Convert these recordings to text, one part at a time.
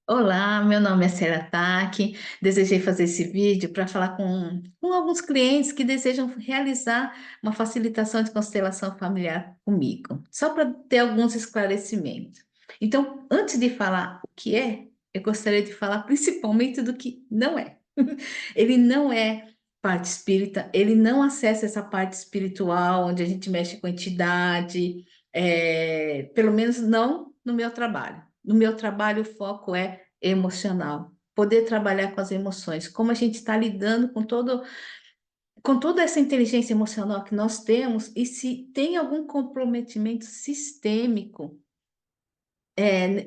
Olá, meu nome é Célia Taque. Desejei fazer esse vídeo para falar com alguns clientes que desejam realizar uma facilitação de constelação familiar comigo, só para ter alguns esclarecimentos. Então, antes de falar o que é, eu gostaria de falar principalmente do que não é. Ele não é parte espírita, ele não acessa essa parte espiritual, onde a gente mexe com entidade, pelo menos não no meu trabalho. No meu trabalho, o foco é emocional. Poder trabalhar com as emoções, como a gente está lidando com toda essa inteligência emocional que nós temos, e se tem algum comprometimento sistêmico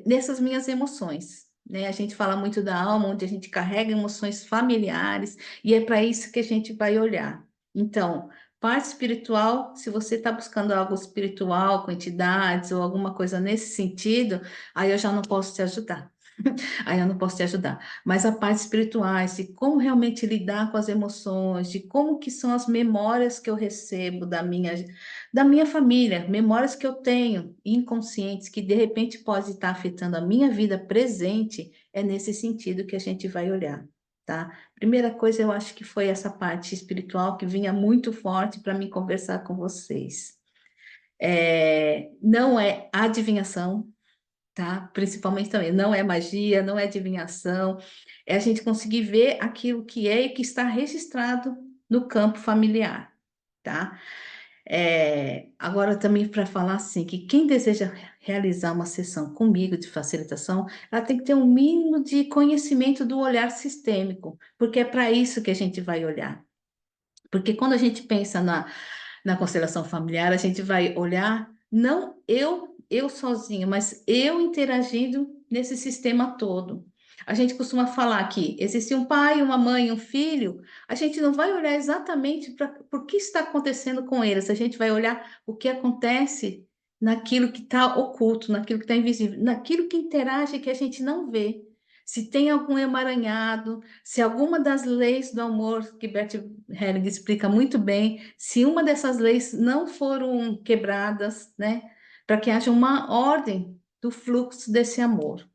nessas minhas emoções. Né? A gente fala muito da alma, onde a gente carrega emoções familiares, e é para isso que a gente vai olhar. Então, parte espiritual, se você está buscando algo espiritual com entidades ou alguma coisa nesse sentido, aí eu já não posso te ajudar. Aí eu não posso te ajudar. Mas a parte espiritual, de como realmente lidar com as emoções, de como que são as memórias que eu recebo da minha família, memórias que eu tenho inconscientes que de repente pode estar afetando a minha vida presente, é nesse sentido que a gente vai olhar, tá? Primeira coisa, eu acho que foi essa parte espiritual que vinha muito forte para mim conversar com vocês. Não é adivinhação, tá? Principalmente também, não é magia, não é adivinhação, é a gente conseguir ver aquilo que é e que está registrado no campo familiar, tá? Agora também para falar assim, que quem deseja realizar uma sessão comigo de facilitação, ela tem que ter um mínimo de conhecimento do olhar sistêmico, porque é para isso que a gente vai olhar. Porque quando a gente pensa na constelação familiar, a gente vai olhar não eu sozinho, mas eu interagindo nesse sistema todo. A gente costuma falar que existe um pai, uma mãe, um filho. A gente não vai olhar exatamente para por que está acontecendo com eles. A gente vai olhar o que acontece naquilo que está oculto, naquilo que está invisível, naquilo que interage que a gente não vê. Se tem algum emaranhado, se alguma das leis do amor que Bert Helling explica muito bem, se uma dessas leis não foram quebradas, né, para que haja uma ordem do fluxo desse amor.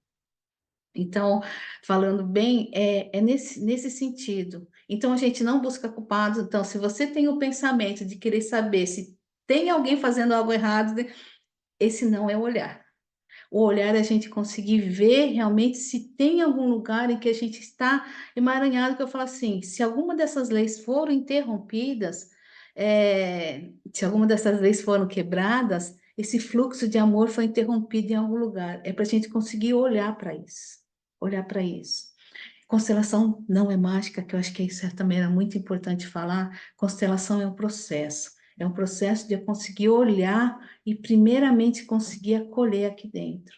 Então, falando bem, é nesse sentido. Então, a gente não busca culpados. Então, se você tem o pensamento de querer saber se tem alguém fazendo algo errado, esse não é o olhar. O olhar é a gente conseguir ver realmente se tem algum lugar em que a gente está emaranhado, que eu falo assim, se alguma dessas leis foram interrompidas, se alguma dessas leis foram quebradas, esse fluxo de amor foi interrompido em algum lugar. É para a gente conseguir olhar para isso, olhar para isso. Constelação não é mágica, que eu acho que isso também era muito importante falar. Constelação é um processo. É um processo de eu conseguir olhar e, primeiramente, conseguir acolher aqui dentro.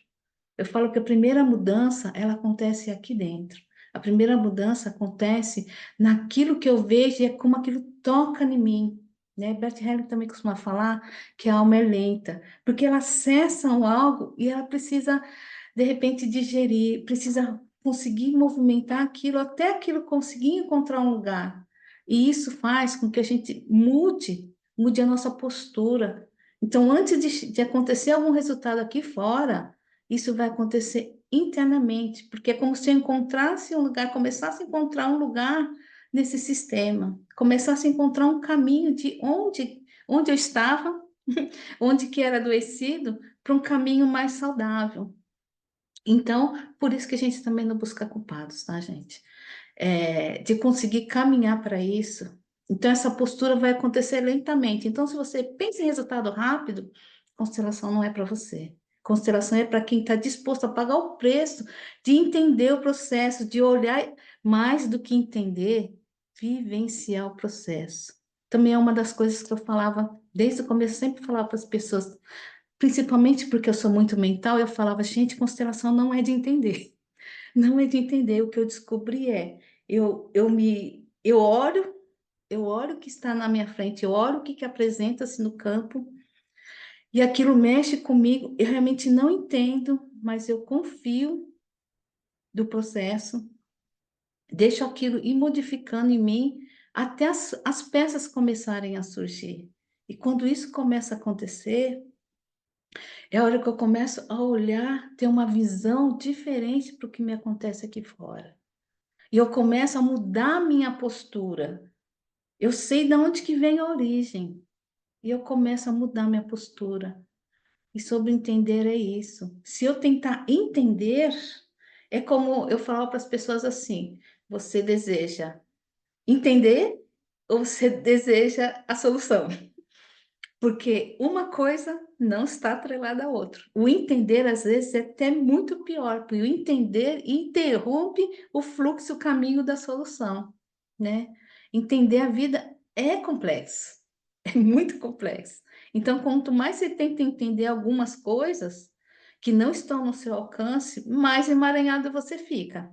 Eu falo que a primeira mudança, ela acontece aqui dentro. A primeira mudança acontece naquilo que eu vejo e é como aquilo toca em mim. Né? Bert Hellinger também costuma falar que a alma é lenta, porque ela acessa algo e ela precisa, de repente, digerir, precisa conseguir movimentar aquilo, até aquilo conseguir encontrar um lugar. E isso faz com que a gente mude a nossa postura. Então, antes de acontecer algum resultado aqui fora, isso vai acontecer internamente, porque é como se eu encontrasse um lugar, começasse a encontrar um lugar nesse sistema, começasse a encontrar um caminho de onde eu estava, onde que era adoecido, para um caminho mais saudável. Então, por isso que a gente também não busca culpados, tá, gente? De conseguir caminhar para isso. Então, essa postura vai acontecer lentamente. Então, se você pensa em resultado rápido, constelação não é para você. Constelação é para quem está disposto a pagar o preço de entender o processo, de olhar mais do que entender, vivenciar o processo. Também é uma das coisas que eu falava desde o começo, sempre falava para as pessoas, principalmente porque eu sou muito mental, eu falava, gente, constelação não é de entender. Não é de entender. O que eu descobri eu olho o que está na minha frente, eu olho o que apresenta-se no campo, e aquilo mexe comigo. Eu realmente não entendo, mas eu confio do processo, deixo aquilo ir modificando em mim até as peças começarem a surgir. E quando isso começa a acontecer, É a hora que eu começo a olhar, ter uma visão diferente para o que me acontece aqui fora. E eu começo a mudar a minha postura. Eu sei de onde que vem a origem. E eu começo a mudar minha postura. E sobre entender é isso. Se eu tentar entender, é como eu falava para as pessoas assim: você deseja entender ou você deseja a solução? Porque uma coisa não está atrelada à outra. O entender, às vezes, é até muito pior, porque o entender interrompe o fluxo, o caminho da solução, né? Entender a vida é complexo, é muito complexo. Então, quanto mais você tenta entender algumas coisas que não estão no seu alcance, mais emaranhado você fica.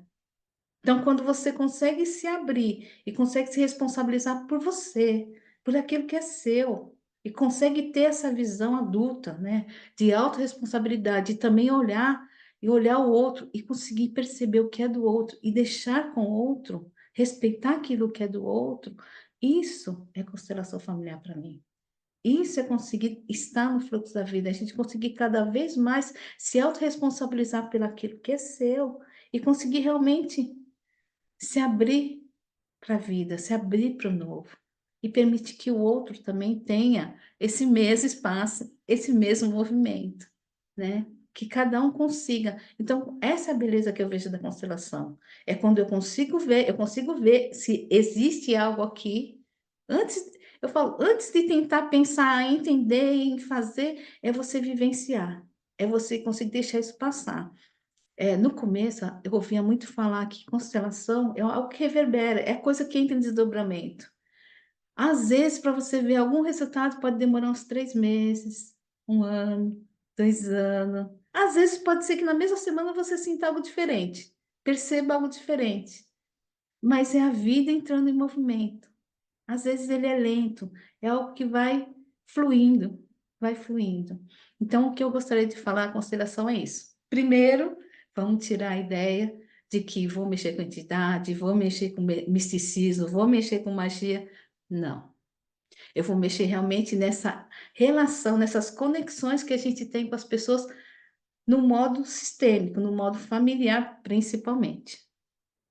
Então, quando você consegue se abrir e consegue se responsabilizar por você, por aquilo que é seu, e consegue ter essa visão adulta, né, de autorresponsabilidade, e também olhar e olhar o outro e conseguir perceber o que é do outro e deixar com o outro, respeitar aquilo que é do outro, isso é constelação familiar para mim. Isso é conseguir estar no fluxo da vida, a gente conseguir cada vez mais se autorresponsabilizar pelo aquilo que é seu e conseguir realmente se abrir para a vida, se abrir para o novo e permitir que o outro também tenha esse mesmo espaço, esse mesmo movimento, né? Que cada um consiga. Então, essa é a beleza que eu vejo da constelação. É quando eu consigo ver se existe algo aqui. Antes, eu falo, antes de tentar pensar, entender, em fazer, é você vivenciar. É você conseguir deixar isso passar. No começo, eu ouvia muito falar que constelação é algo que reverbera, é coisa que entra em desdobramento. Às vezes, para você ver algum resultado, pode demorar uns 3 meses, 1 ano, 2 anos. Às vezes, pode ser que na mesma semana você sinta algo diferente, perceba algo diferente. Mas é a vida entrando em movimento. Às vezes ele é lento, é algo que vai fluindo, vai fluindo. Então, o que eu gostaria de falar, a consideração é isso. Primeiro, vamos tirar a ideia de que vou mexer com entidade, vou mexer com misticismo, vou mexer com magia. Não. Eu vou mexer realmente nessa relação, nessas conexões que a gente tem com as pessoas no modo sistêmico, no modo familiar, principalmente.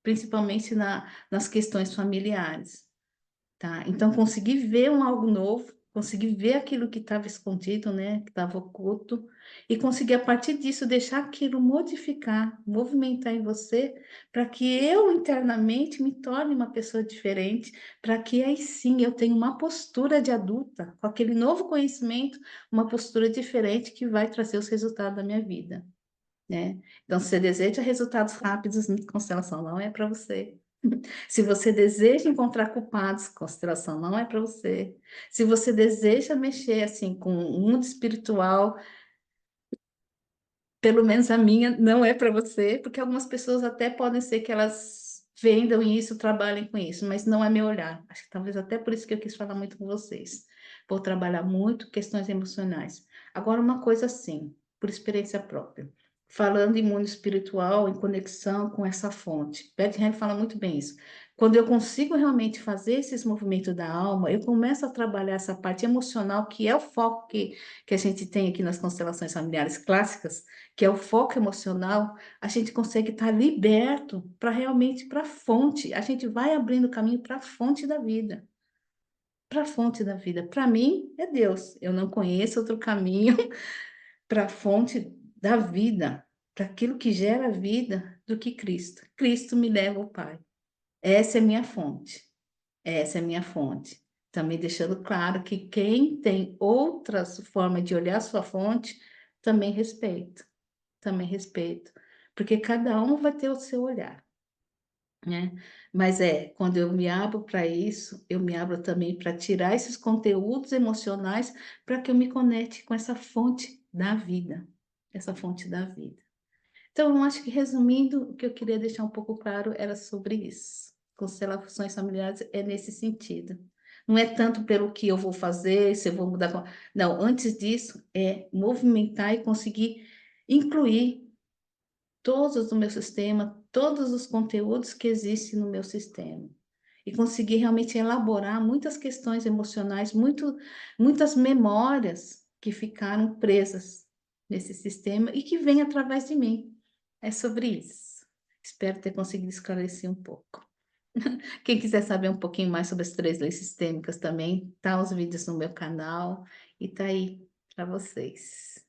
Principalmente nas questões familiares. Tá? Então, consegui ver algo novo, consegui ver aquilo que estava escondido, né? Que estava oculto, e consegui, a partir disso, deixar aquilo modificar, movimentar em você, para que eu internamente me torne uma pessoa diferente, para que aí sim eu tenha uma postura de adulta, com aquele novo conhecimento, uma postura diferente que vai trazer os resultados da minha vida, né? Então, se você deseja resultados rápidos, constelação não é para você. Se você deseja encontrar culpados, constelação não é para você. Se você deseja mexer assim com o mundo espiritual, pelo menos a minha não é para você, porque algumas pessoas até podem ser que elas vendam isso, trabalhem com isso, mas não é meu olhar. Acho que talvez até por isso que eu quis falar muito com vocês. Vou trabalhar muito questões emocionais. Agora, uma coisa assim, por experiência própria. Falando em mundo espiritual, em conexão com essa fonte. Bert Hellinger fala muito bem isso. Quando eu consigo realmente fazer esses movimentos da alma, eu começo a trabalhar essa parte emocional, que é o foco que a gente tem aqui nas constelações familiares clássicas, que é o foco emocional, a gente consegue estar liberto para realmente para a fonte. A gente vai abrindo caminho para a fonte da vida. Para a fonte da vida. Para mim, é Deus. Eu não conheço outro caminho para a fonte da vida, para aquilo que gera vida, do que Cristo. Cristo me leva ao Pai. Essa é minha fonte. Essa é minha fonte. Também deixando claro que quem tem outras formas de olhar a sua fonte, também respeito. Também respeito. Porque cada um vai ter o seu olhar, né? Mas quando eu me abro para isso, eu me abro também para tirar esses conteúdos emocionais para que eu me conecte com essa fonte da vida. Essa fonte da vida. Então, eu acho que resumindo, o que eu queria deixar um pouco claro era sobre isso. Constelações familiares é nesse sentido. Não é tanto pelo que eu vou fazer, se eu vou mudar. Não, antes disso, é movimentar e conseguir incluir todos do meu sistema, todos os conteúdos que existem no meu sistema. E conseguir realmente elaborar muitas questões emocionais, muitas memórias que ficaram presas, nesse sistema e que vem através de mim. É sobre isso. Espero ter conseguido esclarecer um pouco. Quem quiser saber um pouquinho mais sobre as 3 leis sistêmicas também, tá os vídeos no meu canal e tá aí para vocês.